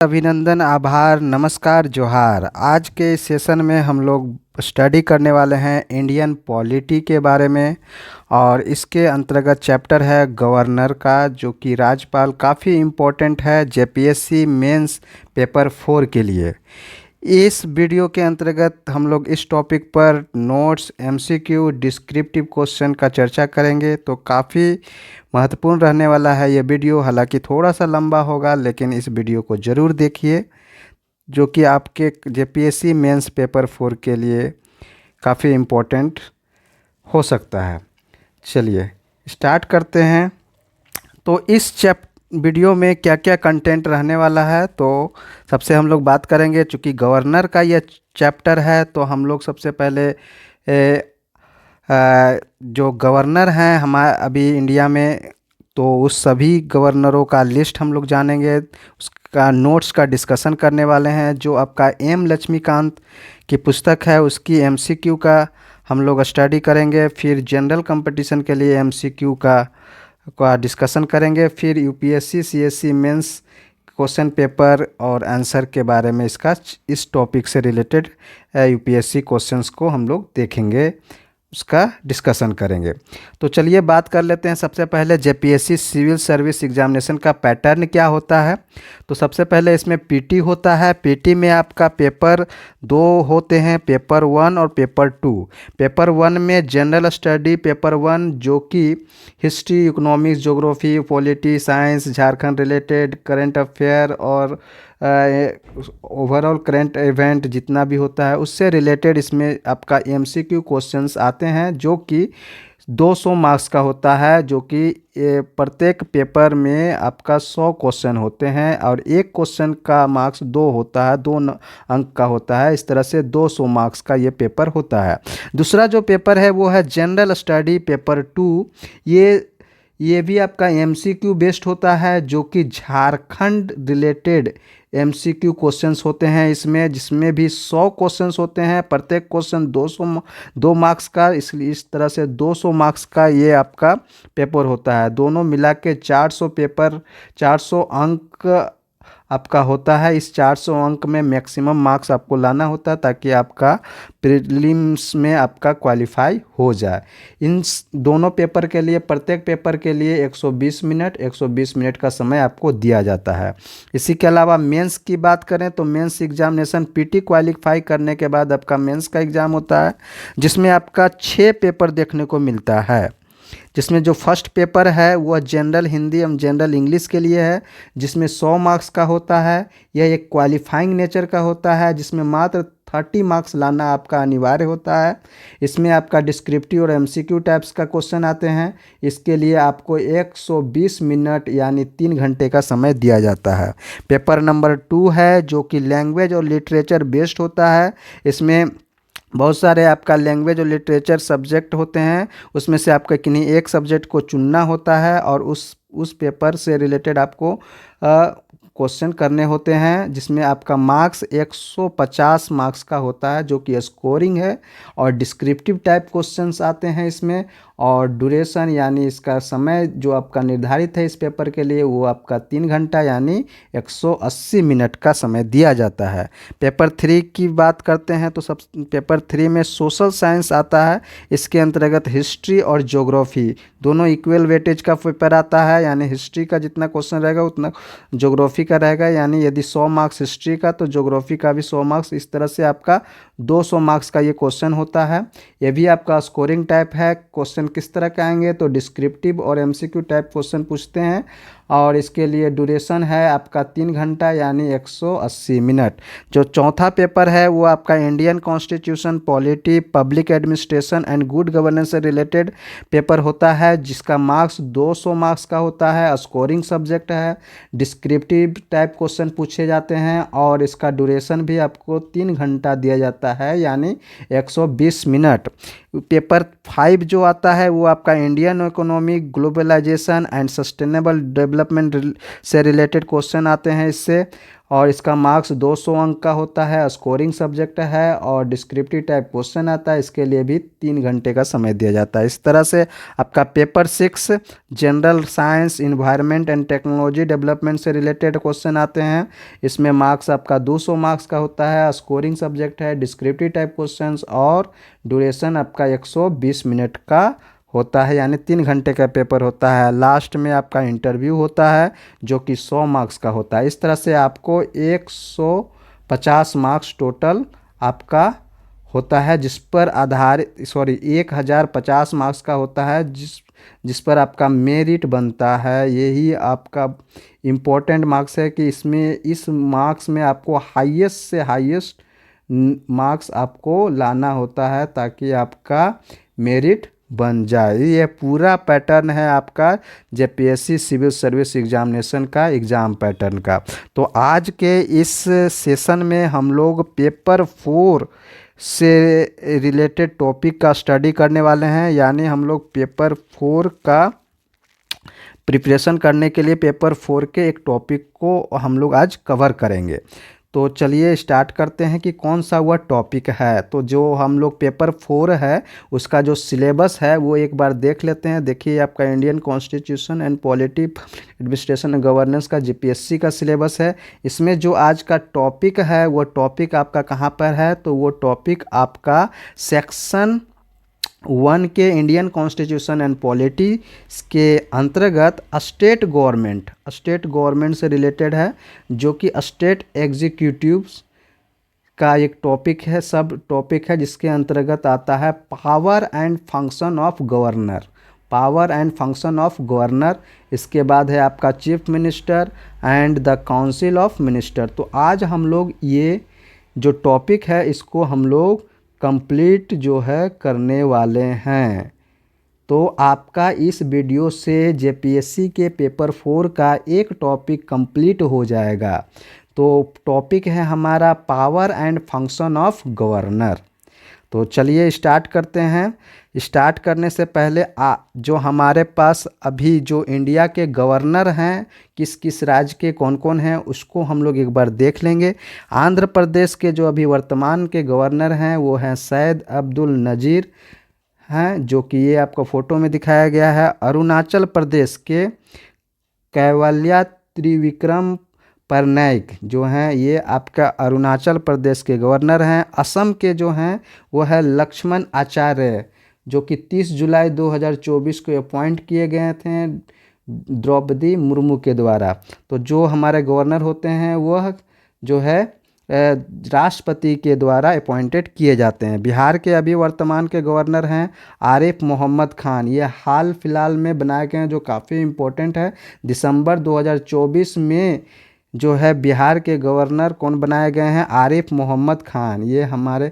अभिनंदन, आभार, नमस्कार, जोहार। आज के इस सेशन में हम लोग स्टडी करने वाले हैं इंडियन पॉलिटी के बारे में। और इसके अंतर्गत चैप्टर है गवर्नर का, जो कि राज्यपाल काफ़ी इम्पोर्टेंट है जेपीएससी मेंस पेपर 4 के लिए। इस वीडियो के अंतर्गत हम लोग इस टॉपिक पर नोट्स, एमसीक्यू, डिस्क्रिप्टिव क्वेश्चन का चर्चा करेंगे। तो काफ़ी महत्वपूर्ण रहने वाला है ये वीडियो। हालांकि थोड़ा सा लंबा होगा, लेकिन इस वीडियो को ज़रूर देखिए, जो कि आपके जेपीएससी मेंस पेपर 4 के लिए काफ़ी इम्पोर्टेंट हो सकता है। चलिए स्टार्ट करते हैं। तो इस वीडियो में क्या क्या कंटेंट रहने वाला है, तो सबसे हम लोग बात करेंगे, चूँकि गवर्नर का ये चैप्टर है, तो हम लोग सबसे पहले जो गवर्नर हैं हमारे अभी इंडिया में, तो उस सभी गवर्नरों का लिस्ट हम लोग जानेंगे। उसका नोट्स का डिस्कशन करने वाले हैं। जो आपका एम लक्ष्मीकांत की पुस्तक है, उसकी एमसीक्यू का हम लोग स्टडी करेंगे। फिर जनरल कंपटीशन के लिए एमसीक्यू का डिस्कशन करेंगे। फिर UPSC CSC mains question paper और आंसर के बारे में इस टॉपिक से रिलेटेड यूपीएससी क्वेश्चंस को हम लोग देखेंगे, उसका डिस्कशन करेंगे। तो चलिए बात कर लेते हैं। सबसे पहले जेपीएससी सिविल सर्विस एग्जामिनेशन का पैटर्न क्या होता है। तो सबसे पहले इसमें पीटी होता है। पीटी में आपका पेपर 2 होते हैं, पेपर 1 और पेपर 2। पेपर 1 में जनरल स्टडी पेपर 1, जो कि history, economics, geography, polity, science, Jharkhand related, current affair और ओवरऑल करंट इवेंट जितना भी होता है उससे रिलेटेड इसमें आपका एमसीक्यू क्वेश्चंस आते हैं, जो कि 200 मार्क्स का होता है। जो कि प्रत्येक पेपर में आपका 100 क्वेश्चन होते हैं और एक क्वेश्चन का मार्क्स 2 होता है, 2 अंक का होता है। इस तरह से 200 मार्क्स का ये पेपर होता है। दूसरा जो पेपर है वो है जनरल स्टडी पेपर 2। ये भी आपका एमसीक्यू बेस्ड होता है, जो कि झारखंड रिलेटेड एमसीक्यू क्वेश्चंस होते हैं इसमें, जिसमें भी 100 क्वेश्चंस होते हैं। प्रत्येक क्वेश्चन 2 मार्क्स का, इसलिए इस तरह से 200 मार्क्स का ये आपका पेपर होता है। दोनों मिला के 400 अंक आपका होता है। इस 400 अंक में मैक्सिमम मार्क्स आपको लाना होता है, ताकि आपका प्रीलिम्स में आपका क्वालिफाई हो जाए। इन दोनों पेपर के लिए, प्रत्येक पेपर के लिए 120 मिनट का समय आपको दिया जाता है। इसी के अलावा मेंस की बात करें तो मेंस एग्जामिनेशन पीटी क्वालिफाई करने के बाद आपका मेंस का एग्ज़ाम होता है, जिसमें आपका 6 पेपर देखने को मिलता है। जिसमें जो फर्स्ट पेपर है वह जनरल हिंदी एवं जनरल इंग्लिश के लिए है, जिसमें 100 मार्क्स का होता है। यह एक क्वालिफाइंग नेचर का होता है, जिसमें मात्र 30 मार्क्स लाना आपका अनिवार्य होता है। इसमें आपका डिस्क्रिप्टिव और एमसीक्यू टाइप्स का क्वेश्चन आते हैं। इसके लिए आपको 120 मिनट यानी 3 घंटे का समय दिया जाता है। पेपर नंबर 2 है, जो कि लैंग्वेज और लिटरेचर बेस्ड होता है। इसमें बहुत सारे आपका लैंग्वेज और लिटरेचर सब्जेक्ट होते हैं। उसमें से आपका किन्हीं एक सब्जेक्ट को चुनना होता है और उस पेपर से रिलेटेड आपको क्वेश्चन करने होते हैं, जिसमें आपका मार्क्स 150 मार्क्स का होता है, जो कि स्कोरिंग है। और डिस्क्रिप्टिव टाइप क्वेश्चंस आते हैं इसमें। और ड्यूरेशन यानी इसका समय जो आपका निर्धारित है इस पेपर के लिए, वो आपका 3 घंटा यानी 180 मिनट का समय दिया जाता है। पेपर 3 की बात करते हैं तो पेपर 3 में सोशल साइंस आता है। इसके अंतर्गत हिस्ट्री और ज्योग्राफी दोनों इक्वल वेटेज का पेपर आता है, यानी हिस्ट्री का जितना क्वेश्चन रहेगा उतना ज्योग्राफी का रहेगा। यानी यदि 100 मार्क्स हिस्ट्री का, तो ज्योग्राफी का भी 100 मार्क्स। इस तरह से आपका 200 मार्क्स का ये क्वेश्चन होता है। ये भी आपका स्कोरिंग टाइप है। क्वेश्चन किस तरह के आएंगे, तो डिस्क्रिप्टिव और एमसीक्यू टाइप क्वेश्चन पूछते हैं। और इसके लिए ड्यूरेशन है आपका 3 घंटा यानी 180 मिनट। जो चौथा पेपर है वो आपका Indian constitution, polity, public administration and good governance से रिलेटेड पेपर होता है, जिसका मार्क्स 200 मार्क्स का होता है। स्कोरिंग सब्जेक्ट है। डिस्क्रिप्टिव टाइप क्वेश्चन पूछे जाते हैं और इसका ड्यूरेशन भी आपको 3 घंटा दिया जाता है यानी 120 मिनट। पेपर 5 जो आता है वो आपका Indian economy, globalisation and sustainable development development से रिलेटेड क्वेश्चन आते हैं इससे, और इसका मार्क्स 200 अंक का होता है, स्कोरिंग सब्जेक्ट है, और डिस्क्रिप्टिव टाइप क्वेश्चन आता है, इसके लिए भी 3 घंटे का समय दिया जाता है। इस तरह से आपका paper 6 general science, environment and technology development से रिलेटेड क्वेश्चन आते हैं। इसमें मार्क्स आपका 200 मार्क्स का होता है, स्कोरिंग सब्जेक्ट है, डिस्क्रिप्टिव टाइप क्वेश्चंस, और ड्यूरेशन आपका 120 मिनट का होता है, यानी 3 घंटे का पेपर होता है। लास्ट में आपका इंटरव्यू होता है जो कि 100 मार्क्स का होता है। इस तरह से आपको 150 मार्क्स टोटल आपका होता है, जिस पर आधारित 1050 मार्क्स का होता है, जिस पर आपका मेरिट बनता है। यही आपका इम्पोर्टेंट मार्क्स है कि इसमें इस मार्क्स में आपको हाईएस्ट से हाईएस्ट मार्क्स आपको लाना होता है ताकि आपका मेरिट बन जाए। ये पूरा पैटर्न है आपका जेपीएससी सिविल सर्विस एग्जामिनेशन का एग्ज़ाम पैटर्न का। तो आज के इस सेशन में हम लोग पेपर 4 से रिलेटेड टॉपिक का स्टडी करने वाले हैं, यानी हम लोग पेपर 4 का प्रिपरेशन करने के लिए पेपर 4 के एक टॉपिक को हम लोग आज कवर करेंगे। तो चलिए स्टार्ट करते हैं कि कौन सा वह टॉपिक है। तो जो हम लोग पेपर 4 है उसका जो सिलेबस है वो एक बार देख लेते हैं। देखिए आपका Indian constitution and polity, administration and governance का जीपीएससी का सिलेबस है। इसमें जो आज का टॉपिक है वो टॉपिक आपका कहाँ पर है, तो वो टॉपिक आपका सेक्शन 1 के इंडियन कॉन्स्टिट्यूशन एंड पॉलिटी के अंतर्गत स्टेट गवर्नमेंट से रिलेटेड है, जो कि स्टेट एग्जीक्यूटिव्स का एक टॉपिक है, सब टॉपिक है, जिसके अंतर्गत आता है power and function of governor. इसके बाद है आपका chief minister and the council of minister. तो आज हम लोग ये जो टॉपिक है इसको हम लोग कंप्लीट जो है करने वाले हैं। तो आपका इस वीडियो से जेपीएससी के पेपर 4 का एक टॉपिक कंप्लीट हो जाएगा। तो टॉपिक है हमारा power and function of governor. तो चलिए स्टार्ट करते हैं। स्टार्ट करने से पहले जो हमारे पास अभी जो इंडिया के गवर्नर हैं, किस किस राज्य के कौन कौन हैं, उसको हम लोग एक बार देख लेंगे। आंध्र प्रदेश के जो अभी वर्तमान के गवर्नर हैं वो हैं सैयद अब्दुल नज़ीर हैं, जो कि ये आपको फ़ोटो में दिखाया गया है। अरुणाचल प्रदेश के कैवल्या त्रिविक्रम पटनायक जो हैं ये आपका अरुणाचल प्रदेश के गवर्नर हैं। असम के जो हैं वो है लक्ष्मण आचार्य, जो कि 30 जुलाई 2024 को अपॉइंट किए गए थे द्रौपदी मुर्मू के द्वारा। तो जो हमारे गवर्नर होते हैं वह जो है राष्ट्रपति के द्वारा अपॉइंटेड किए जाते हैं। बिहार के अभी वर्तमान के गवर्नर हैं आरिफ मोहम्मद खान। ये हाल फिलहाल में बनाए गए हैं, जो काफ़ी इम्पोर्टेंट है। दिसंबर 2024 में जो है बिहार के गवर्नर कौन बनाए गए हैं, आरिफ मोहम्मद खान। ये हमारे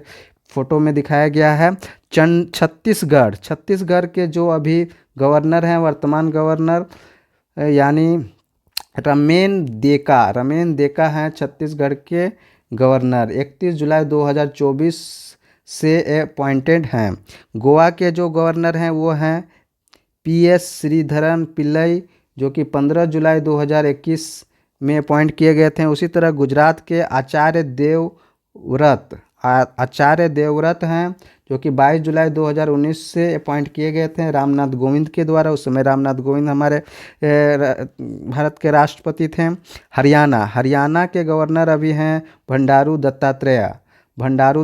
फ़ोटो में दिखाया गया है। छत्तीसगढ़ के जो अभी गवर्नर हैं, वर्तमान गवर्नर यानी रमेन देका हैं छत्तीसगढ़ के गवर्नर। 31 जुलाई 2024 से अपॉइंटेड हैं। गोवा के जो गवर्नर हैं वो हैं PS श्रीधरन पिल्लई, जो कि 15 जुलाई 2021 में अपॉइंट किए गए थे। उसी तरह गुजरात के आचार्य देवव्रत हैं, जो कि 22 जुलाई 2019 से अपॉइंट किए गए थे रामनाथ कोविंद के द्वारा। उस समय रामनाथ कोविंद हमारे भारत के राष्ट्रपति थे। हरियाणा के गवर्नर अभी हैं बंडारू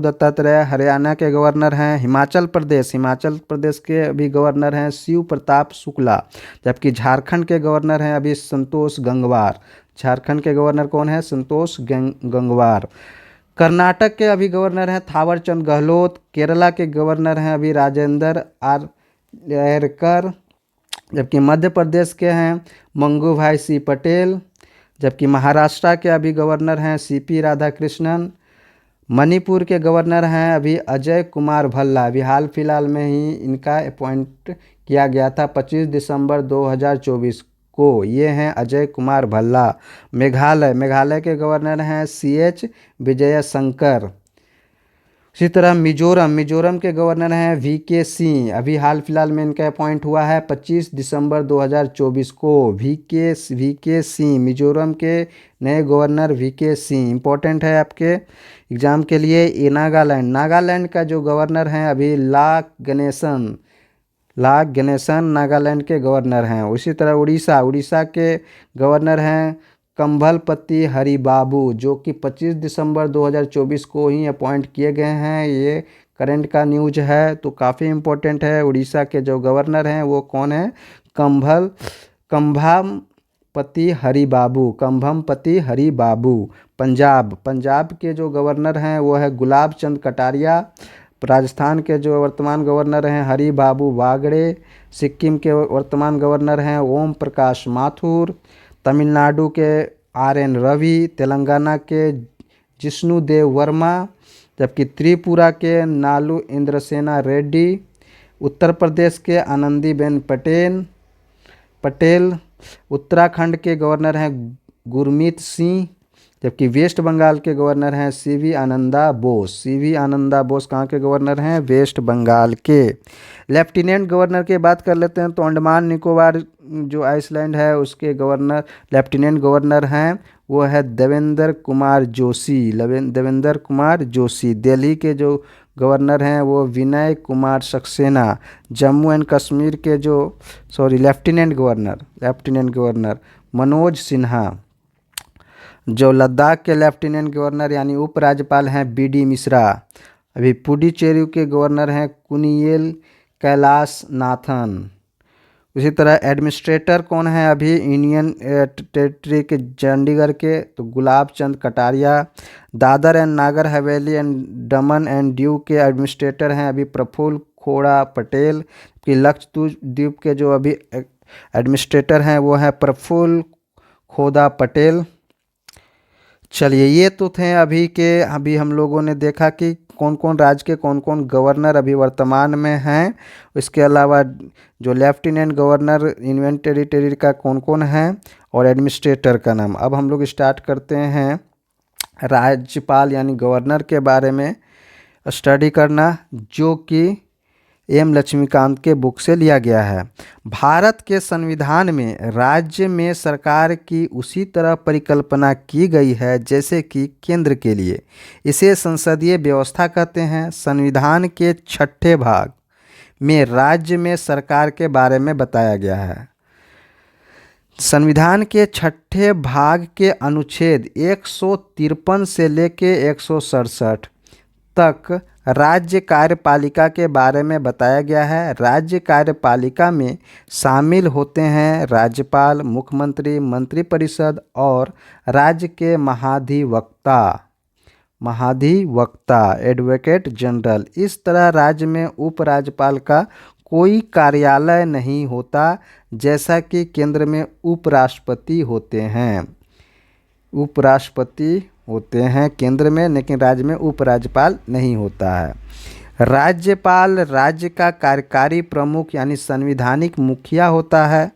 दत्तात्रेय हरियाणा के गवर्नर हैं। हिमाचल प्रदेश के अभी गवर्नर हैं शिव प्रताप शुक्ला, जबकि झारखंड के गवर्नर हैं अभी संतोष गंगवार। झारखंड के गवर्नर कौन है, संतोष गंगवार। कर्नाटक के अभी गवर्नर हैं थावरचंद गहलोत। केरला के गवर्नर हैं अभी राजेंद्र आर्लेकर, जबकि मध्य प्रदेश के हैं मंगूभाई सी पटेल। जबकि महाराष्ट्र के अभी गवर्नर हैं CP राधाकृष्णन। मणिपुर के गवर्नर हैं अभी अजय कुमार भल्ला। अभी हाल फिलहाल में ही इनका अपॉइंट किया गया था 25 दिसंबर 2024 को। ये हैं अजय कुमार भल्ला। मेघालय के गवर्नर हैं CH विजय शंकर। इसी तरह मिजोरम, मिजोरम के गवर्नर हैं वी के सिंह। अभी हाल फिलहाल में इनका अपॉइंट हुआ है 25 दिसंबर 2024 को। वी के सिंह, मिजोरम के नए गवर्नर वी के सिंह इंपॉर्टेंट है आपके एग्जाम के लिए। ये नागालैंड, नागालैंड का जो गवर्नर हैं अभी ला गणेशन नागालैंड के गवर्नर हैं। उसी तरह उड़ीसा, उड़ीसा के गवर्नर हैं कंभलपति हरिबाबू, जो कि 25 दिसंबर 2024 को ही अपॉइंट किए गए हैं। ये करंट का न्यूज है, तो काफ़ी इम्पोर्टेंट है। उड़ीसा के जो गवर्नर हैं वो कौन है? कंभमपति हरिबाबू, कंभमपति हरिबाबू। पंजाब, पंजाब के जो गवर्नर हैं वो है गुलाब चंद कटारिया। राजस्थान के जो वर्तमान गवर्नर हैं हरि बाबू वागड़े। सिक्किम के वर्तमान गवर्नर हैं ओम प्रकाश माथुर। तमिलनाडु के RN रवि। तेलंगाना के जिष्णुदेव वर्मा। जबकि त्रिपुरा के नालू इंद्रसेना रेड्डी। उत्तर प्रदेश के आनंदीबेन पटेल। उत्तराखंड के गवर्नर हैं गुरमीत सिंह। जबकि वेस्ट बंगाल के गवर्नर हैं CV आनंदा बोस। CV आनंदा बोस कहाँ के गवर्नर हैं? वेस्ट बंगाल के। लेफ्टिनेंट गवर्नर की बात कर लेते हैं तो अंडमान निकोबार जो आइसलैंड है उसके गवर्नर, लेफ्टिनेंट गवर्नर हैं वो है देवेंद्र कुमार जोशी। दिल्ली के जो गवर्नर हैं वो विनय कुमार सक्सेना। जम्मू एंड कश्मीर के लेफ्टिनेंट गवर्नर मनोज सिन्हा। जो लद्दाख के लेफ्टिनेंट गवर्नर यानी उपराज्यपाल हैं BD मिश्रा। अभी पुडुचेरी के गवर्नर हैं कुनियल कैलाश नाथन। उसी तरह एडमिनिस्ट्रेटर कौन है अभी यूनियन टेरिटरी के चंडीगढ़ के? तो Gulab Chand Kataria. Dadar and Nagar Haveli and Daman and Diu के एडमिनिस्ट्रेटर हैं अभी प्रफुल्ल खोड़ा पटेल। कि लक्षद्वीप के जो अभी एडमिनिस्ट्रेटर हैं वो हैं प्रफुल्ल खोदा पटेल। चलिए, ये तो थे अभी हम लोगों ने देखा कि कौन कौन राज्य के कौन कौन गवर्नर अभी वर्तमान में हैं। इसके अलावा जो लेफ्टिनेंट गवर्नर यूनियन टेरिटरी का कौन कौन है और एडमिनिस्ट्रेटर का नाम। अब हम लोग स्टार्ट करते हैं राज्यपाल यानी गवर्नर के बारे में स्टडी करना, जो कि M लक्ष्मीकांत के बुक से लिया गया है। भारत के संविधान में राज्य में सरकार की उसी तरह परिकल्पना की गई है जैसे कि केंद्र के लिए। इसे संसदीय व्यवस्था कहते हैं। संविधान के 6ठे भाग में राज्य में सरकार के बारे में बताया गया है। संविधान के 6ठे भाग के अनुच्छेद 153 से लेके 167 तक राज्य कार्यपालिका के बारे में बताया गया है। राज्य कार्यपालिका में शामिल होते हैं राज्यपाल, मुख्यमंत्री, मंत्रिपरिषद और राज्य के महाधिवक्ता एडवोकेट जनरल। इस तरह राज्य में उपराज्यपाल का कोई कार्यालय नहीं होता, जैसा कि केंद्र में उपराष्ट्रपति होते हैं केंद्र में, लेकिन राज्य में उपराज्यपाल नहीं होता है। राज्यपाल राज्य का कार्यकारी प्रमुख यानी संवैधानिक मुखिया होता है।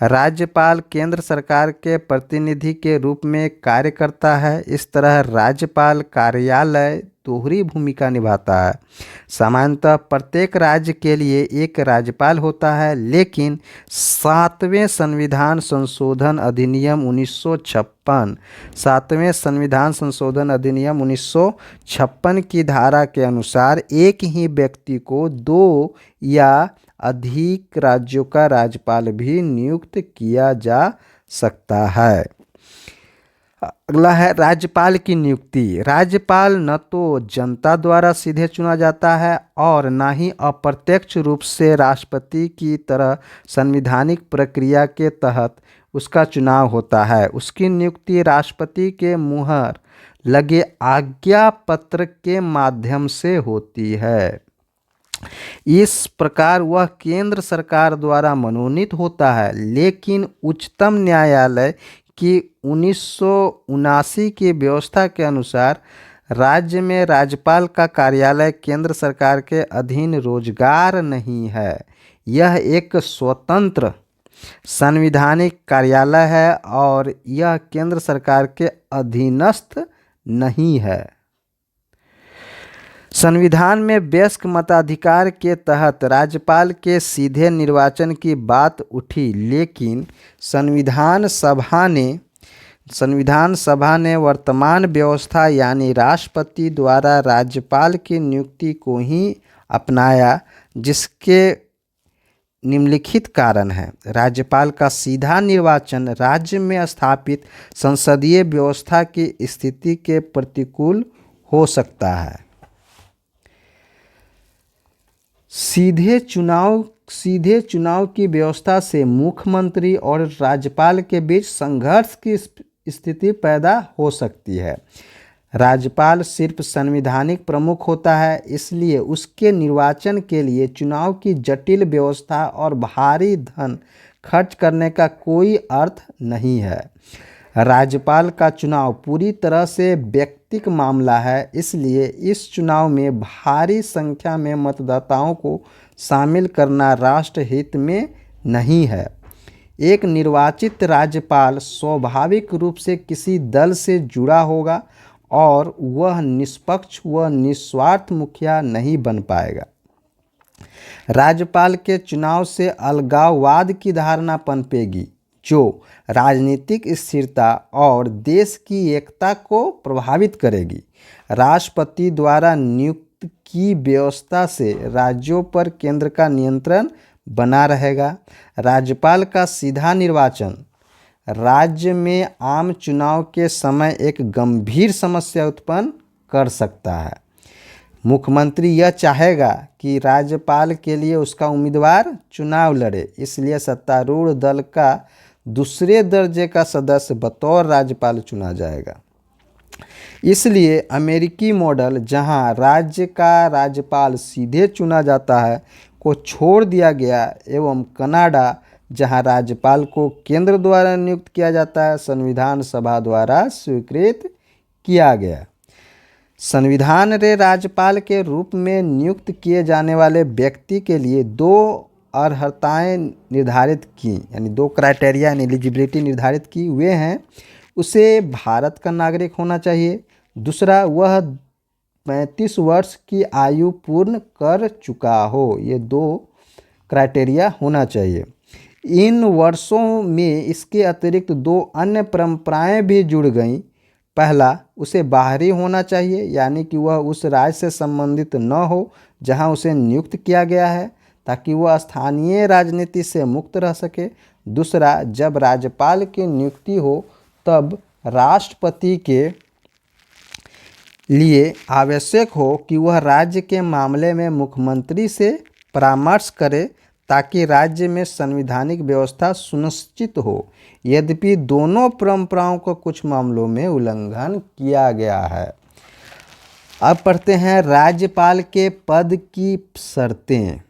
राज्यपाल केंद्र सरकार के प्रतिनिधि के रूप में कार्य करता है। इस तरह राज्यपाल कार्यालय दोहरी भूमिका निभाता है। सामान्यतः प्रत्येक राज्य के लिए एक राज्यपाल होता है, लेकिन 7वें संविधान संशोधन अधिनियम 1956 की धारा के अनुसार एक ही व्यक्ति को 2 या अधिक राज्यों का राज्यपाल भी नियुक्त किया जा सकता है। अगला है राज्यपाल की नियुक्ति। राज्यपाल न तो जनता द्वारा सीधे चुना जाता है और न ही अप्रत्यक्ष रूप से राष्ट्रपति की तरह संवैधानिक प्रक्रिया के तहत उसका चुनाव होता है। उसकी नियुक्ति राष्ट्रपति के मुहर लगे आज्ञा पत्र के माध्यम से होती है। इस प्रकार वह केंद्र सरकार द्वारा मनोनीत होता है, लेकिन उच्चतम न्यायालय की 1979 की व्यवस्था के अनुसार राज्य में राज्यपाल का कार्यालय केंद्र सरकार के अधीन रोजगार नहीं है। यह एक स्वतंत्र संवैधानिक कार्यालय है और यह केंद्र सरकार के अधीनस्थ नहीं है। संविधान में वयस्क मताधिकार के तहत राज्यपाल के सीधे निर्वाचन की बात उठी, लेकिन संविधान सभा ने वर्तमान व्यवस्था यानी राष्ट्रपति द्वारा राज्यपाल की नियुक्ति को ही अपनाया, जिसके निम्नलिखित कारण है। राज्यपाल का सीधा निर्वाचन राज्य में स्थापित संसदीय व्यवस्था की स्थिति के प्रतिकूल हो सकता है। सीधे चुनाव की व्यवस्था से मुख्यमंत्री और राज्यपाल के बीच संघर्ष की स्थिति पैदा हो सकती है। राज्यपाल सिर्फ संवैधानिक प्रमुख होता है, इसलिए उसके निर्वाचन के लिए चुनाव की जटिल व्यवस्था और भारी धन खर्च करने का कोई अर्थ नहीं है। राज्यपाल का चुनाव पूरी तरह से व्यक्तिगत मामला है, इसलिए इस चुनाव में भारी संख्या में मतदाताओं को शामिल करना राष्ट्र हित में नहीं है। एक निर्वाचित राज्यपाल स्वाभाविक रूप से किसी दल से जुड़ा होगा और वह निष्पक्ष व निस्वार्थ मुखिया नहीं बन पाएगा। राज्यपाल के चुनाव से अलगाववाद की धारणा पनपेगी, जो राजनीतिक स्थिरता और देश की एकता को प्रभावित करेगी। राष्ट्रपति द्वारा नियुक्त की व्यवस्था से राज्यों पर केंद्र का नियंत्रण बना रहेगा। राज्यपाल का सीधा निर्वाचन राज्य में आम चुनाव के समय एक गंभीर समस्या उत्पन्न कर सकता है। मुख्यमंत्री यह चाहेगा कि राज्यपाल के लिए उसका उम्मीदवार चुनाव लड़े, इसलिए सत्तारूढ़ दल का दूसरे दर्जे का सदस्य बतौर राज्यपाल चुना जाएगा। इसलिए अमेरिकी मॉडल, जहां राज्य का राज्यपाल सीधे चुना जाता है, को छोड़ दिया गया एवं कनाडा, जहां राज्यपाल को केंद्र द्वारा नियुक्त किया जाता है, संविधान सभा द्वारा स्वीकृत किया गया। संविधान ने राज्यपाल के रूप में नियुक्त किए जाने वाले व्यक्ति के लिए दो अर्हताएं निर्धारित की, यानी दो क्राइटेरिया यानी एलिजिबिलिटी निर्धारित की। वे हैं, उसे भारत का नागरिक होना चाहिए, दूसरा वह 35 वर्ष की आयु पूर्ण कर चुका हो। ये दो क्राइटेरिया होना चाहिए। इन वर्षों में इसके अतिरिक्त दो अन्य परंपराएं भी जुड़ गईं। पहला, उसे बाहरी होना चाहिए, यानी कि वह उस राज्य से संबंधित न हो जहां उसे नियुक्त किया गया है, ताकि वह स्थानीय राजनीति से मुक्त रह सके। दूसरा, जब राज्यपाल की नियुक्ति हो तब राष्ट्रपति के लिए आवश्यक हो कि वह राज्य के मामले में मुख्यमंत्री से परामर्श करे, ताकि राज्य में संवैधानिक व्यवस्था सुनिश्चित हो। यद्यपि दोनों परंपराओं को कुछ मामलों में उल्लंघन किया गया है। अब पढ़ते हैं राज्यपाल के पद की शर्तें।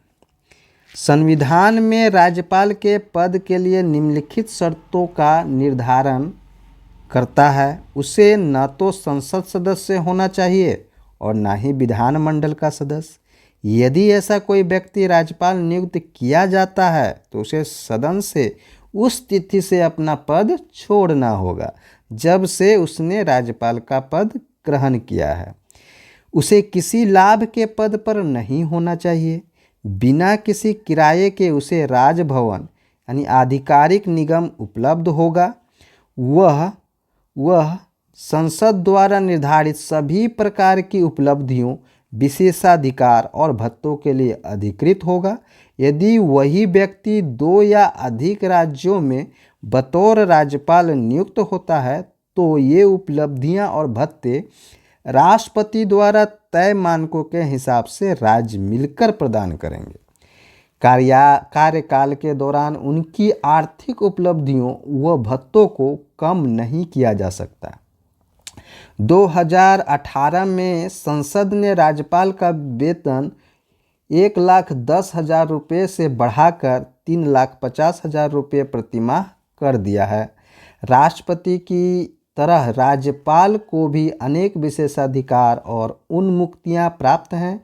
संविधान में राज्यपाल के पद के लिए निम्नलिखित शर्तों का निर्धारण करता है। उसे न तो संसद सदस्य होना चाहिए और न ही विधानमंडल का सदस्य। यदि ऐसा कोई व्यक्ति राज्यपाल नियुक्त किया जाता है तो उसे सदन से उस तिथि से अपना पद छोड़ना होगा जब से उसने राज्यपाल का पद ग्रहण किया है। उसे किसी लाभ के पद पर नहीं होना चाहिए। बिना किसी किराए के उसे राजभवन यानी आधिकारिक निगम उपलब्ध होगा। वह संसद द्वारा निर्धारित सभी प्रकार की उपलब्धियों, विशेषाधिकार और भत्तों के लिए अधिकृत होगा। यदि वही व्यक्ति दो या अधिक राज्यों में बतौर राज्यपाल नियुक्त होता है तो ये उपलब्धियां और भत्ते राष्ट्रपति द्वारा तय मानकों के हिसाब से राज्य मिलकर प्रदान करेंगे। कार्यकाल के दौरान उनकी आर्थिक उपलब्धियों व भत्तों को कम नहीं किया जा सकता। 2018 में संसद ने राज्यपाल का वेतन 1,10,000 रुपये से बढ़ाकर 3,50,000 रुपये प्रतिमाह कर दिया है। राष्ट्रपति की तरह राज्यपाल को भी अनेक विशेषाधिकार और उन्मुक्तियां प्राप्त हैं।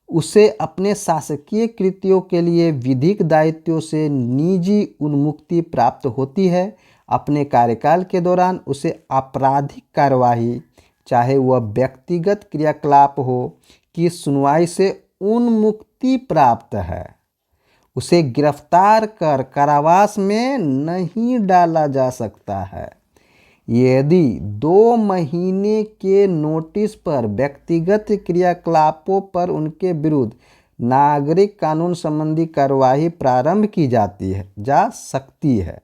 उसे अपने शासकीय कृत्यों के लिए विधिक दायित्वों से निजी उन्मुक्ति प्राप्त होती है। अपने कार्यकाल के दौरान उसे आपराधिक कार्यवाही, चाहे वह व्यक्तिगत क्रियाकलाप हो, की सुनवाई से उन्मुक्ति प्राप्त है। उसे गिरफ्तार कर कारावास में नहीं डाला जा सकता है। यदि 2 महीने के नोटिस पर व्यक्तिगत क्रियाकलापों पर उनके विरुद्ध नागरिक कानून संबंधी कार्यवाही प्रारंभ की जा सकती है।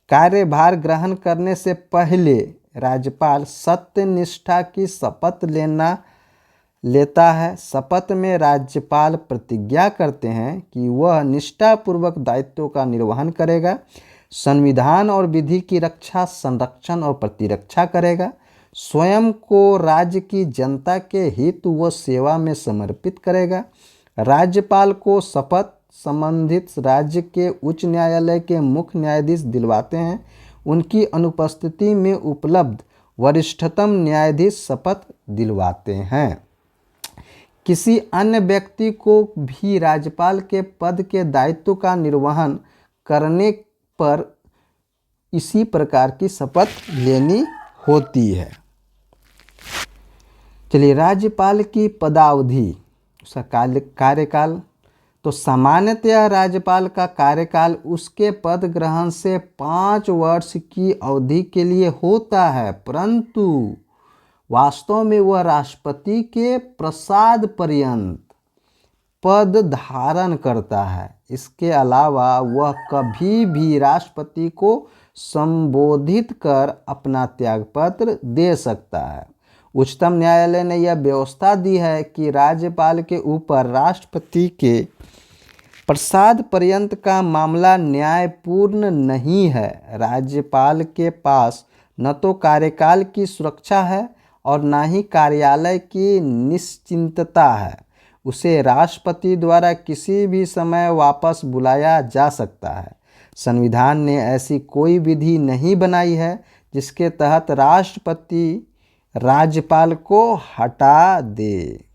कार्यभार ग्रहण करने से पहले राज्यपाल सत्यनिष्ठा की शपथ लेता है। शपथ में राज्यपाल प्रतिज्ञा करते हैं कि वह निष्ठापूर्वक दायित्वों का निर्वहन करेगा, संविधान और विधि की रक्षा, संरक्षण और प्रतिरक्षा करेगा, स्वयं को राज्य की जनता के हित व सेवा में समर्पित करेगा। राज्यपाल को शपथ संबंधित राज्य के उच्च न्यायालय के मुख्य न्यायाधीश दिलवाते हैं। उनकी अनुपस्थिति में उपलब्ध वरिष्ठतम न्यायाधीश शपथ दिलवाते हैं। किसी अन्य व्यक्ति को भी राज्यपाल के पद के दायित्व का निर्वहन करने पर इसी प्रकार की शपथ लेनी होती है। चलिए, राज्यपाल की पदावधि, उसका कार्यकाल। तो सामान्यतः राज्यपाल का कार्यकाल उसके पद ग्रहण से 5 वर्ष की अवधि के लिए होता है, परंतु वास्तव में वह राष्ट्रपति के प्रसाद पर्यंत पद धारण करता है। इसके अलावा वह कभी भी राष्ट्रपति को संबोधित कर अपना त्यागपत्र दे सकता है। उच्चतम न्यायालय ने यह व्यवस्था दी है कि राज्यपाल के ऊपर राष्ट्रपति के प्रसाद पर्यंत का मामला न्यायपूर्ण नहीं है। राज्यपाल के पास न तो कार्यकाल की सुरक्षा है और न ही कार्यालय की निश्चिंतता है। उसे राष्ट्रपति द्वारा किसी भी समय वापस बुलाया जा सकता है। संविधान ने ऐसी कोई विधि नहीं बनाई है जिसके तहत राष्ट्रपति राज्यपाल को हटा दे।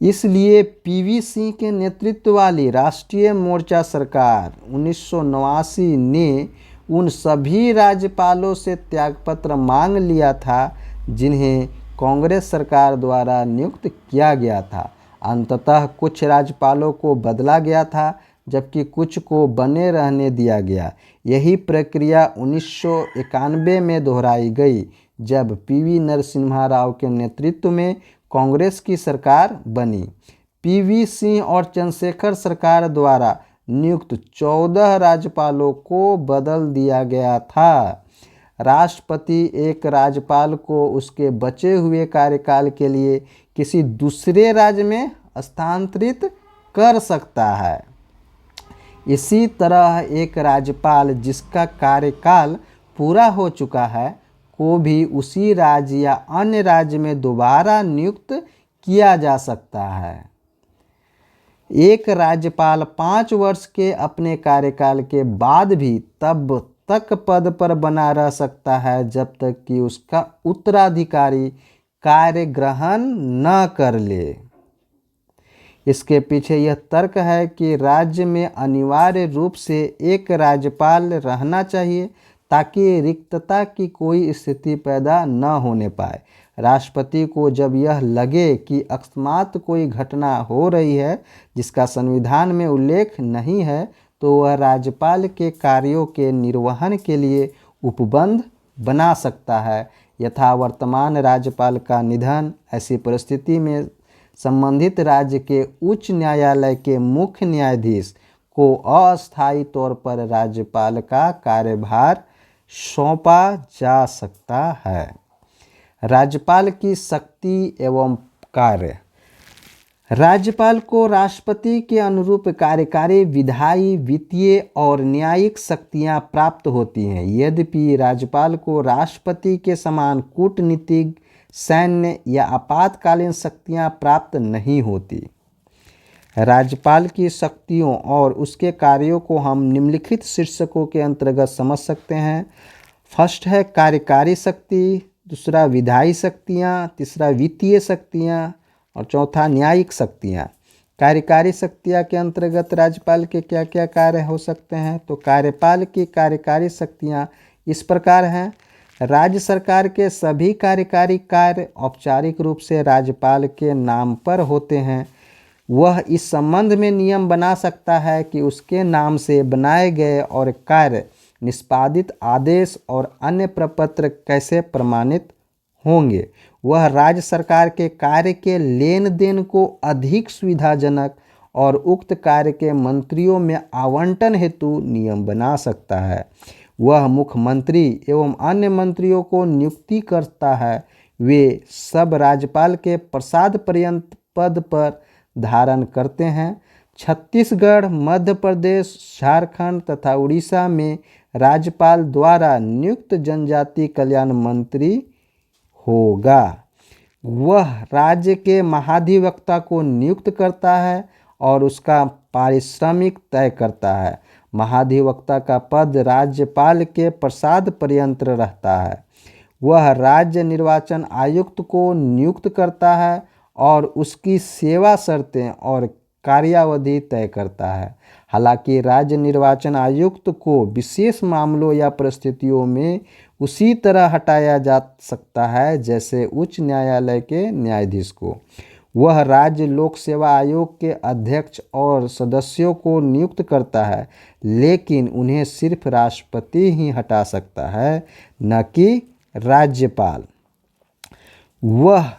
इसलिए पीवी सिंह के नेतृत्व वाली राष्ट्रीय मोर्चा सरकार 1989 ने उन सभी राज्यपालों से त्यागपत्र मांग लिया था जिन्हें कांग्रेस सरकार द्वारा नियुक्त किया गया था। अंततः कुछ राज्यपालों को बदला गया था जबकि कुछ को बने रहने दिया गया। यही प्रक्रिया 1991 में दोहराई गई जब पीवी नरसिम्हा राव के नेतृत्व में कांग्रेस की सरकार बनी। पीवी सिंह और चंद्रशेखर सरकार द्वारा नियुक्त 14 राज्यपालों को बदल दिया गया था। राष्ट्रपति एक राज्यपाल को उसके बचे हुए कार्यकाल के लिए किसी दूसरे राज्य में स्थानांतरित कर सकता है। इसी तरह एक राज्यपाल जिसका कार्यकाल पूरा हो चुका है को भी उसी राज्य या अन्य राज्य में दोबारा नियुक्त किया जा सकता है। एक राज्यपाल 5 वर्ष के अपने कार्यकाल के बाद भी तब तक पद पर बना रह सकता है जब तक कि उसका उत्तराधिकारी कार्य ग्रहण न कर ले। इसके पीछे यह तर्क है कि राज्य में अनिवार्य रूप से एक राज्यपाल रहना चाहिए ताकि रिक्तता की कोई स्थिति पैदा न होने पाए। राष्ट्रपति को जब यह लगे कि अकस्मात कोई घटना हो रही है जिसका संविधान में उल्लेख नहीं है तो वह राज्यपाल के कार्यों के निर्वहन के लिए उपबंध बना सकता है। यथा वर्तमान राज्यपाल का निधन। ऐसी परिस्थिति में संबंधित राज्य के उच्च न्यायालय के मुख्य न्यायाधीश को अस्थायी तौर पर राज्यपाल का कार्यभार सौंपा जा सकता है। राज्यपाल की शक्ति एवं कार्य। राज्यपाल को राष्ट्रपति के अनुरूप कार्यकारी, विधायी, वित्तीय और न्यायिक शक्तियां प्राप्त होती हैं। यद्यपि राज्यपाल को राष्ट्रपति के समान कूटनीतिक, सैन्य या आपातकालीन शक्तियां प्राप्त नहीं होती। राज्यपाल की शक्तियों और उसके कार्यों को हम निम्नलिखित शीर्षकों के अंतर्गत समझ सकते हैं। फर्स्ट है कार्यकारी शक्ति, दूसरा विधायी शक्तियाँ, तीसरा वित्तीय शक्तियाँ और चौथा न्यायिक शक्तियाँ। कार्यकारी शक्तियाँ के अंतर्गत राज्यपाल के क्या क्या कार्य हो सकते हैं? तो कार्यपाल की कार्यकारी शक्तियाँ इस प्रकार हैं। राज्य सरकार के सभी कार्यकारी कार्य औपचारिक रूप से राज्यपाल के नाम पर होते हैं। वह इस संबंध में नियम बना सकता है कि उसके नाम से बनाए गए और कार्य निष्पादित आदेश और अन्य प्रपत्र कैसे प्रमाणित होंगे। वह राज्य सरकार के कार्य के लेन देन को अधिक सुविधाजनक और उक्त कार्य के मंत्रियों में आवंटन हेतु नियम बना सकता है। वह मुख्यमंत्री एवं अन्य मंत्रियों को नियुक्ति करता है। वे सब राज्यपाल के प्रसाद पर्यंत पद पर धारण करते हैं। छत्तीसगढ़, मध्य प्रदेश, झारखंड तथा उड़ीसा में राज्यपाल द्वारा नियुक्त जनजाति कल्याण मंत्री होगा। वह राज्य के महाधिवक्ता को नियुक्त करता है और उसका पारिश्रमिक तय करता है। महाधिवक्ता का पद राज्यपाल के प्रसाद पर्यंत रहता है। वह राज्य निर्वाचन आयुक्त को नियुक्त करता है और उसकी सेवा शर्तें और कार्यावधि तय करता है। हालांकि राज्य निर्वाचन आयुक्त को विशेष मामलों या परिस्थितियों में उसी तरह हटाया जा सकता है जैसे उच्च न्यायालय के न्यायाधीश को। वह राज्य लोक सेवा आयोग के अध्यक्ष और सदस्यों को नियुक्त करता है, लेकिन उन्हें सिर्फ राष्ट्रपति ही हटा सकता है, न कि राज्यपाल। वह